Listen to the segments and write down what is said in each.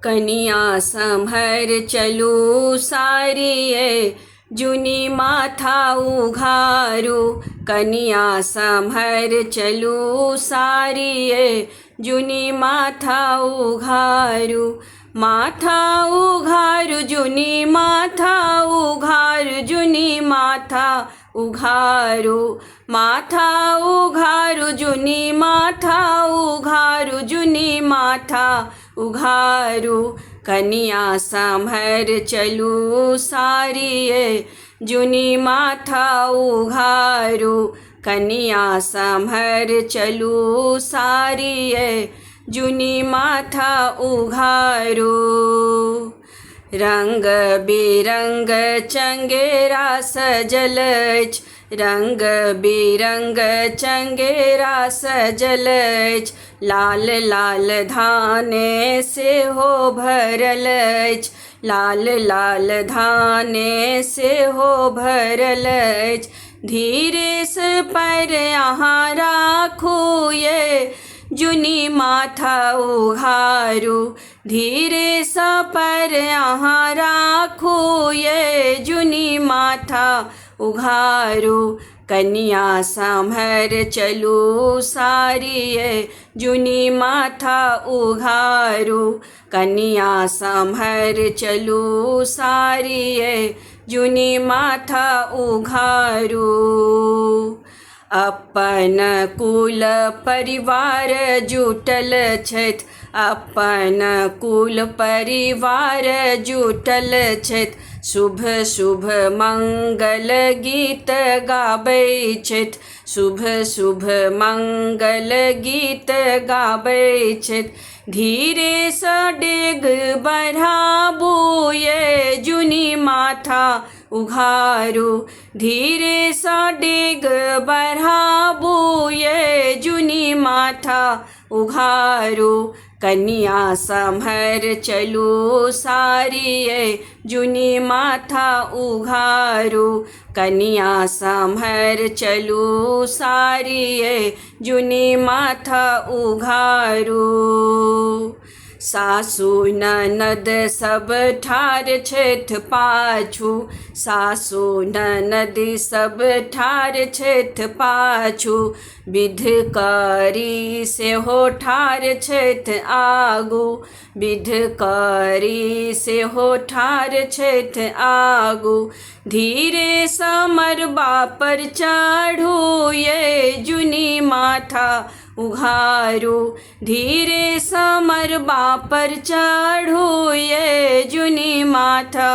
कनिया सम्हर चलू सारिये जुनी माथा उघारू। कनिया सम्हर चलू सारिये जुनी माथा उघारू। माथा उघारू जुनी माथा उघारू जुनी माथा उघारू। माथा उघारू जुनी माथा उघारू जुनी माथा उघारू। कनिया सम्हर चलू सारिये जुनी माथा उघारू। कनिया सम्हर चलू सारिये जुनी माथा उघारू। रंग बिरंग चंगेरा सजल अछि, रंग बिरंग चंगेरा सजल अछि। लाल लाल धाने सेहो भरल अछि, लाल लाल धाने सेहो भरल अछि। धीरे से पैर अहाँ राखू ये जुनी माथा उघारू। धीरे सा पैर अहाँ राखू ये जुनी माथा उघारू। कनिया सम्हर चलू सारिये जुनी माथा उघारू। कनिया सम्हर चलू सारिये जुनी माथा उघारू। अपन कुल परिवार जुटल छथि, अपन कुल परिवार जुटल छथि। शुभ शुभ मंगल गीत गाबै छथि, शुभ शुभ मंगल गीत गाबै छथि। धीरे सँ डेग बढ़ाबू ये जुनी माथा उघारू। धीरे सँ डेग बढ़ाबू ये जुनी माथा उघारू। कनिया सम्हर चलू सारिये जुनी माथा उघारू। कनिया सम्हर चलू सारिये जुनी माथा उघारू। सासु ननद सब ठाढ़ छथि पाछू, सासु ननद सब ठाढ़ छथि पाछू। विधकरी सेहो ठाढ़ छथि आगू, विधकरी सेहो ठाढ़ छथि आगू। धीरे सँ मरबा पर चढ़ू ये जुनी माथा उघारू। धीरे सँ मरबा पर चढ़ू ये जुनी माथा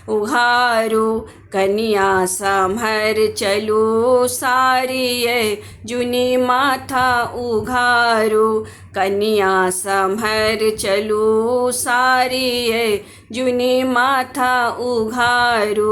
उघारू। कनिया सम्हर चलू सारिये जुनी माथा उघारू। कनिया सम्हर चलू सारिये जुनी माथा उघारू।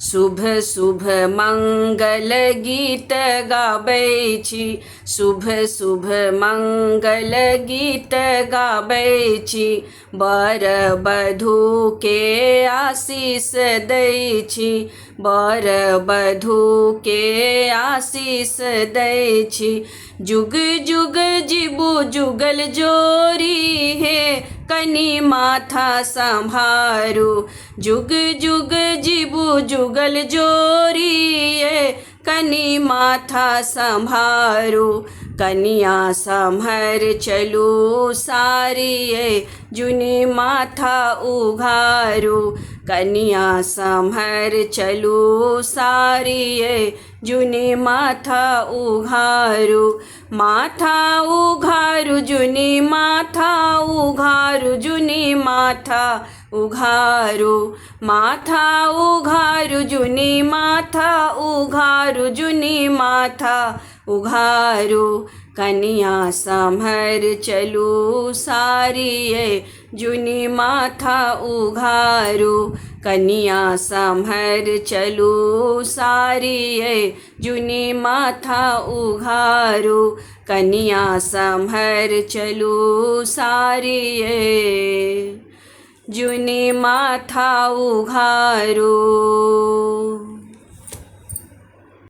शुभ शुभ मंगल गीत गाबै छी, शुभ शुभ मंगल गीत गाबै छी। वर वधू के आशीष दै छी, वर वधू के आशीष दै छी। जुग जुग जीबू जुगल जोरी हे कनी माथा संभारू। जुग जुग जीबू जुगल जोरी ये कनी माथा संभारू। कनिया सम्हर चलू सारिये जुनी माथा उघारू। कनिया सम्हर चलू सारिये जुनी माथा उघारू। माथा उघारू जुनी माथा उघारू जुनी माथा उघारू। माथा उघारू जुनी माथा उघारू जुनी माथा उघारू। कनिया सम्हर चलू सारिये जुनी माथा उघारू। कनिया सम्हर चलू सारिये जुनी माथा उघारू। कनिया सम्हर चलू सारिये जुनी माथा उघारू।